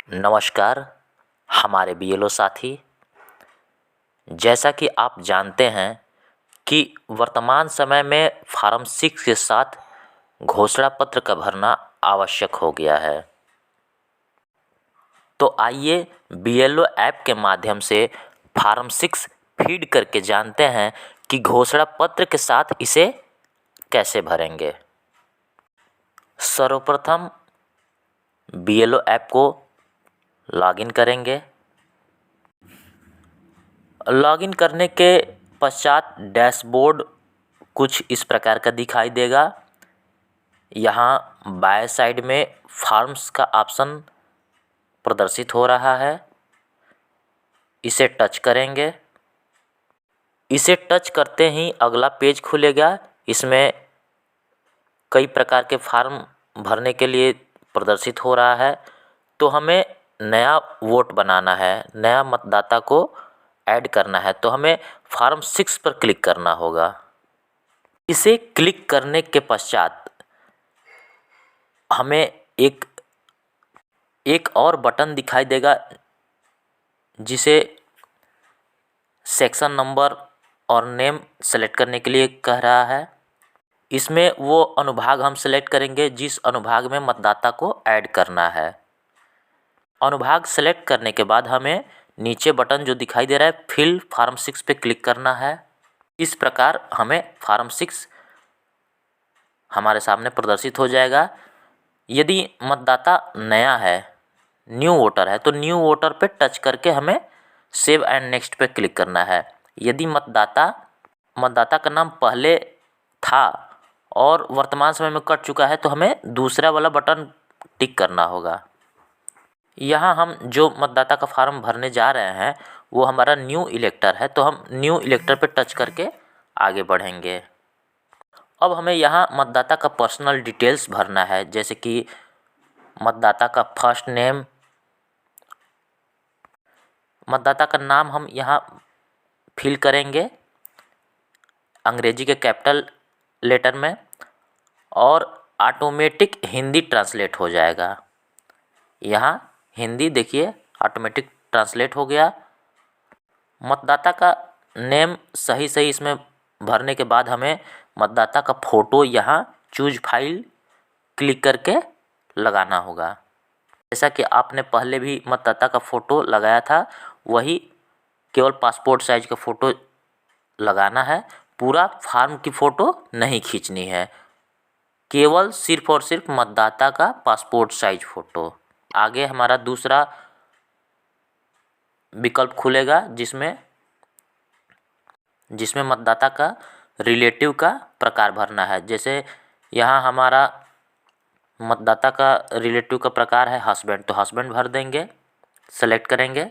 नमस्कार हमारे बीएलओ साथी। जैसा कि आप जानते हैं कि वर्तमान समय में फार्म 6 के साथ घोषणा पत्र का भरना आवश्यक हो गया है। तो आइए बीएलओ ऐप के माध्यम से फार्म 6 फीड करके जानते हैं कि घोषणा पत्र के साथ इसे कैसे भरेंगे। सर्वप्रथम बीएलओ ऐप को लॉगिन करेंगे। लॉगिन करने के पश्चात डैशबोर्ड कुछ इस प्रकार का दिखाई देगा। यहाँ बाएं साइड में फॉर्म्स का ऑप्शन प्रदर्शित हो रहा है। इसे टच करेंगे। इसे टच करते ही अगला पेज खुलेगा। इसमें कई प्रकार के फॉर्म भरने के लिए प्रदर्शित हो रहा है। तो हमें नया वोट बनाना है, नया मतदाता को ऐड करना है, तो हमें फॉर्म 6 पर क्लिक करना होगा। इसे क्लिक करने के पश्चात हमें एक और बटन दिखाई देगा जिसे सेक्शन नंबर और नेम सेलेक्ट करने के लिए कह रहा है। इसमें वो अनुभाग हम सेलेक्ट करेंगे जिस अनुभाग में मतदाता को ऐड करना है। अनुभाग सेलेक्ट करने के बाद हमें नीचे बटन जो दिखाई दे रहा है फिल फॉर्म 6 पे क्लिक करना है। इस प्रकार हमें फॉर्म 6 हमारे सामने प्रदर्शित हो जाएगा। यदि मतदाता नया है, न्यू वोटर है, तो न्यू वोटर पे टच करके हमें सेव एंड नेक्स्ट पे क्लिक करना है। यदि मतदाता का नाम पहले था और वर्तमान समय में कट चुका है तो हमें दूसरा वाला बटन टिक करना होगा। यहाँ हम जो मतदाता का फॉर्म भरने जा रहे हैं वो हमारा न्यू इलेक्टर है, तो हम न्यू इलेक्टर पे टच करके आगे बढ़ेंगे। अब हमें यहाँ मतदाता का पर्सनल डिटेल्स भरना है, जैसे कि मतदाता का फर्स्ट नेम, मतदाता का नाम हम यहाँ फिल करेंगे अंग्रेजी के कैपिटल लेटर में और ऑटोमेटिक हिंदी ट्रांसलेट हो जाएगा। यहाँ हिंदी देखिए ऑटोमेटिक ट्रांसलेट हो गया। मतदाता का नेम सही इसमें भरने के बाद हमें मतदाता का फ़ोटो यहाँ चूज फाइल क्लिक करके लगाना होगा। जैसा कि आपने पहले भी मतदाता का फ़ोटो लगाया था, वही केवल पासपोर्ट साइज का फ़ोटो लगाना है। पूरा फार्म की फ़ोटो नहीं खींचनी है, केवल सिर्फ और सिर्फ मतदाता का पासपोर्ट साइज फ़ोटो। आगे हमारा दूसरा विकल्प खुलेगा जिसमें मतदाता का रिलेटिव का प्रकार भरना है। जैसे यहाँ हमारा मतदाता का रिलेटिव का प्रकार है हस्बैंड, तो हस्बैंड भर देंगे, सेलेक्ट करेंगे।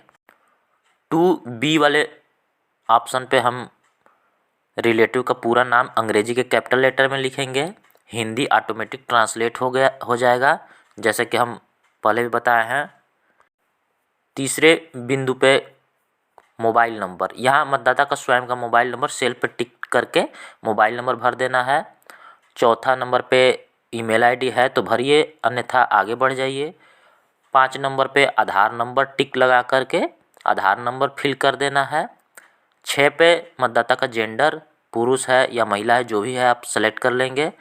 2B वाले ऑप्शन पे हम रिलेटिव का पूरा नाम अंग्रेजी के कैपिटल लेटर में लिखेंगे। हिंदी ऑटोमेटिक ट्रांसलेट हो जाएगा, जैसे कि हम पहले भी बताए हैं। तीसरे बिंदु पे मोबाइल नंबर, यहाँ मतदाता का स्वयं का मोबाइल नंबर सेल पर टिक करके मोबाइल नंबर भर देना है। चौथा नंबर पे ईमेल आईडी है तो भरिए, अन्यथा आगे बढ़ जाइए। 5 नंबर पे आधार नंबर टिक लगा करके आधार नंबर फिल कर देना है। 6 पे मतदाता का जेंडर पुरुष है या महिला है, जो भी है आप सेलेक्ट कर लेंगे।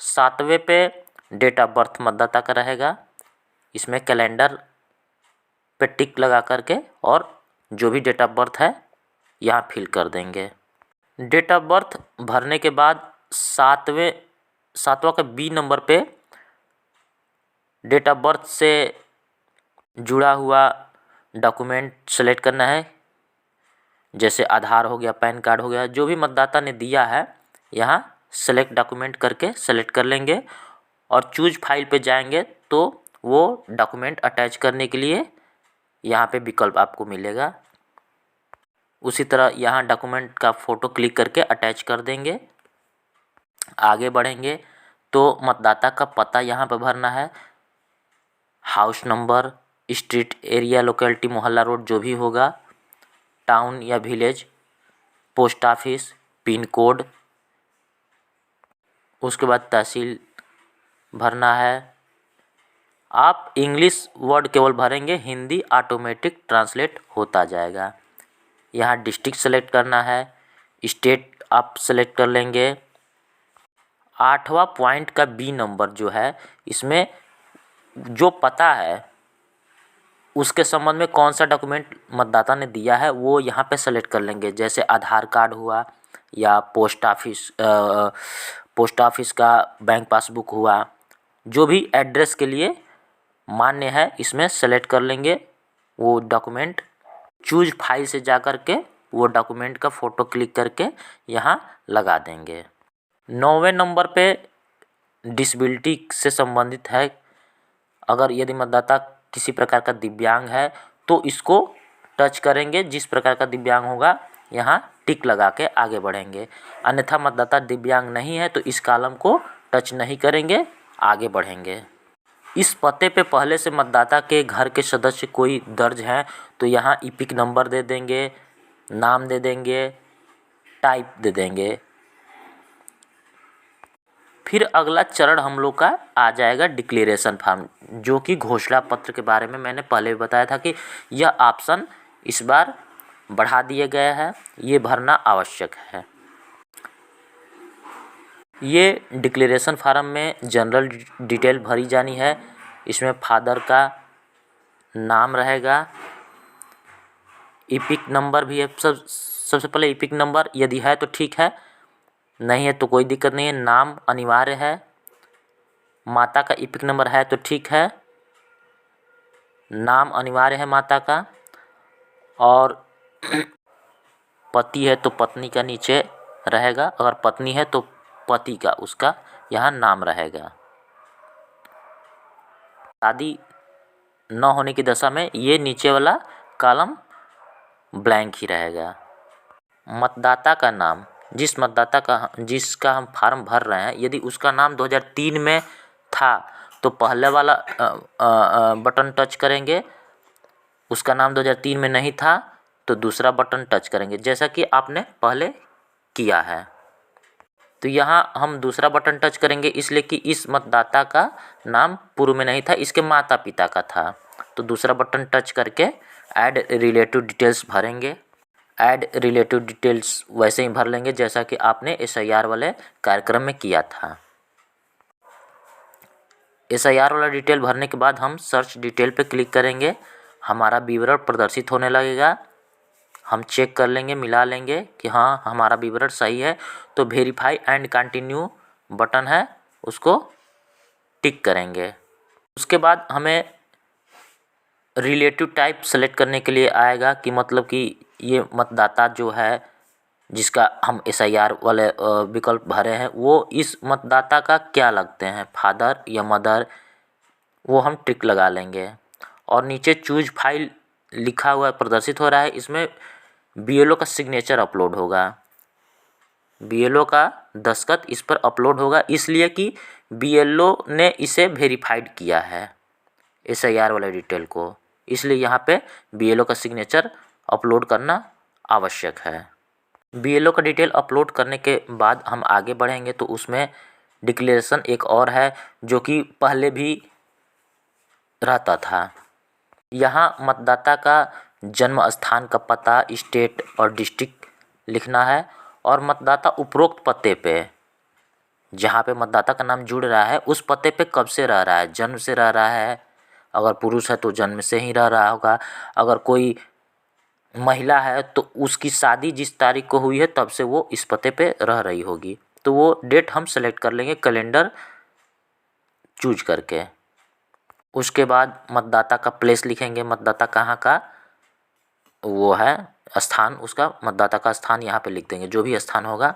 7वें पे डेट ऑफ बर्थ मतदाता का रहेगा, इसमें कैलेंडर पे टिक लगा करके और जो भी डेट ऑफ बर्थ है यहाँ फिल कर देंगे। डेट ऑफ बर्थ भरने के बाद सातवां का B नंबर पे डेट ऑफ बर्थ से जुड़ा हुआ डॉक्यूमेंट सेलेक्ट करना है, जैसे आधार हो गया, पैन कार्ड हो गया, जो भी मतदाता ने दिया है यहाँ सेलेक्ट डॉक्यूमेंट करके सेलेक्ट कर लेंगे और चूज फाइल पे जाएंगे तो वो डॉक्यूमेंट अटैच करने के लिए यहाँ पे विकल्प आपको मिलेगा। उसी तरह यहाँ डॉक्यूमेंट का फ़ोटो क्लिक करके अटैच कर देंगे। आगे बढ़ेंगे तो मतदाता का पता यहाँ पर भरना है, house number, street, area, locality, मोहल्ला, रोड जो भी होगा, टाउन या village, post office, pin code, उसके बाद तहसील भरना है, आप इंग्लिश वर्ड केवल भरेंगे, हिंदी ऑटोमेटिक ट्रांसलेट होता जाएगा। यहाँ डिस्ट्रिक्ट सेलेक्ट करना है, स्टेट आप सेलेक्ट कर लेंगे। 8वां पॉइंट का बी नंबर जो है, इसमें जो पता है उसके संबंध में कौन सा डॉक्यूमेंट मतदाता ने दिया है वो यहाँ पे सेलेक्ट कर लेंगे। जैसे आधार कार्ड हुआ या पोस्ट ऑफिस का बैंक पासबुक हुआ, जो भी एड्रेस के लिए मान्य है इसमें सेलेक्ट कर लेंगे वो डॉक्यूमेंट। चूज फाइल से जा कर के वो डॉक्यूमेंट का फ़ोटो क्लिक करके यहाँ लगा देंगे। 9वें नंबर पे डिसेबिलिटी से संबंधित है। अगर यदि मतदाता किसी प्रकार का दिव्यांग है तो इसको टच करेंगे, जिस प्रकार का दिव्यांग होगा यहाँ टिक लगा के आगे बढ़ेंगे। अन्यथा मतदाता दिव्यांग नहीं है तो इस कॉलम को टच नहीं करेंगे, आगे बढ़ेंगे। इस पते पे पहले से मतदाता के घर के सदस्य कोई दर्ज हैं तो यहाँ ईपिक नंबर दे देंगे, नाम दे देंगे, टाइप दे देंगे। फिर अगला चरण हम लोग का आ जाएगा डिक्लेरेशन फॉर्म, जो कि घोषणा पत्र के बारे में मैंने पहले भी बताया था कि यह ऑप्शन इस बार बढ़ा दिया गया है, ये भरना आवश्यक है। ये डिक्लेरेशन फार्म में जनरल डिटेल भरी जानी है। इसमें फादर का नाम रहेगा, ईपिक नंबर भी है। सबसे पहले ईपिक नंबर यदि है तो ठीक है, नहीं है तो कोई दिक्कत नहीं है। नाम अनिवार्य है, माता का ईपिक नंबर है तो ठीक है, नाम अनिवार्य है माता का। और पति है तो पत्नी का नीचे रहेगा, अगर पत्नी है तो पति का उसका यहाँ नाम रहेगा। शादी न होने की दशा में ये नीचे वाला कॉलम ब्लैंक ही रहेगा। मतदाता का नाम, जिस मतदाता का जिसका हम फार्म भर रहे हैं, यदि उसका नाम 2003 में था तो पहले वाला बटन टच करेंगे। उसका नाम 2003 में नहीं था तो दूसरा बटन टच करेंगे, जैसा कि आपने पहले किया है। तो यहाँ हम दूसरा बटन टच करेंगे इसलिए कि इस मतदाता का नाम पूर्व में नहीं था, इसके माता पिता का था। तो दूसरा बटन टच करके ऐड रिलेटिव डिटेल्स भरेंगे। ऐड रिलेटिव डिटेल्स वैसे ही भर लेंगे जैसा कि आपने SIR वाले कार्यक्रम में किया था। SIR वाला डिटेल भरने के बाद हम सर्च डिटेल पे क्लिक करेंगे, हमारा विवरण प्रदर्शित होने लगेगा। हम चेक कर लेंगे, मिला लेंगे कि हाँ हमारा विवरण सही है, तो वेरीफाई एंड कंटिन्यू बटन है उसको टिक करेंगे। उसके बाद हमें रिलेटिव टाइप सेलेक्ट करने के लिए आएगा कि मतलब कि ये मतदाता जो है जिसका हम SIR वाले विकल्प भरे हैं वो इस मतदाता का क्या लगते हैं, फादर या मदर, वो हम टिक लगा लेंगे। और नीचे चूज फाइल लिखा हुआ प्रदर्शित हो रहा है, इसमें BLO का सिग्नेचर अपलोड होगा, BLO का दस्तखत इस पर अपलोड होगा, इसलिए कि BLO ने इसे वेरीफाइड किया है SIR वाले डिटेल को, इसलिए यहाँ पे BLO का सिग्नेचर अपलोड करना आवश्यक है। BLO का डिटेल अपलोड करने के बाद हम आगे बढ़ेंगे तो उसमें डिक्लेरेशन एक और है जो कि पहले भी रहता था। यहाँ मतदाता का जन्म स्थान का पता, स्टेट और डिस्ट्रिक्ट लिखना है और मतदाता उपरोक्त पते पे जहाँ पे मतदाता का नाम जुड़ रहा है उस पते पे कब से रह रहा है, जन्म से रह रहा है, अगर पुरुष है तो जन्म से ही रह रहा होगा, अगर कोई महिला है तो उसकी शादी जिस तारीख को हुई है तब से वो इस पते पे रह रही होगी, तो वो डेट हम सेलेक्ट कर लेंगे कैलेंडर चूज करके। उसके बाद मतदाता का प्लेस लिखेंगे, मतदाता कहाँ का वो है स्थान, उसका मतदाता का स्थान यहाँ पे लिख देंगे, जो भी स्थान होगा।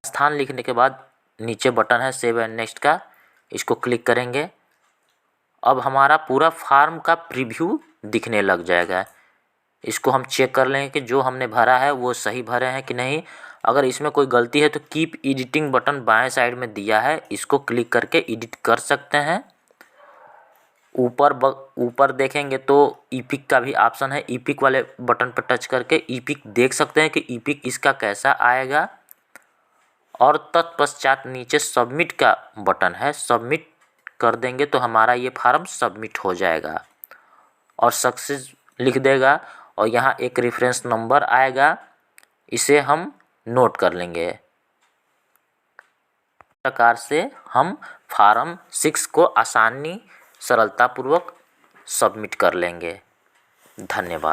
स्थान लिखने के बाद नीचे बटन है सेव एंड नेक्स्ट का, इसको क्लिक करेंगे। अब हमारा पूरा फार्म का प्रीव्यू दिखने लग जाएगा। इसको हम चेक कर लेंगे कि जो हमने भरा है वो सही भरे हैं कि नहीं। अगर इसमें कोई गलती है तो कीप एडिटिंग बटन बाएं साइड में दिया है, इसको क्लिक करके एडिट कर सकते हैं। ऊपर देखेंगे तो ईपिक का भी ऑप्शन है, ईपिक वाले बटन पर टच करके ईपिक देख सकते हैं कि ईपिक इसका कैसा आएगा। और तत्पश्चात नीचे सबमिट का बटन है, सबमिट कर देंगे तो हमारा ये फार्म सबमिट हो जाएगा और सक्सेस लिख देगा। और यहाँ एक रेफरेंस नंबर आएगा, इसे हम नोट कर लेंगे। इस प्रकार से हम फार्म 6 को आसानी सरलतापूर्वक सबमिट कर लेंगे। धन्यवाद।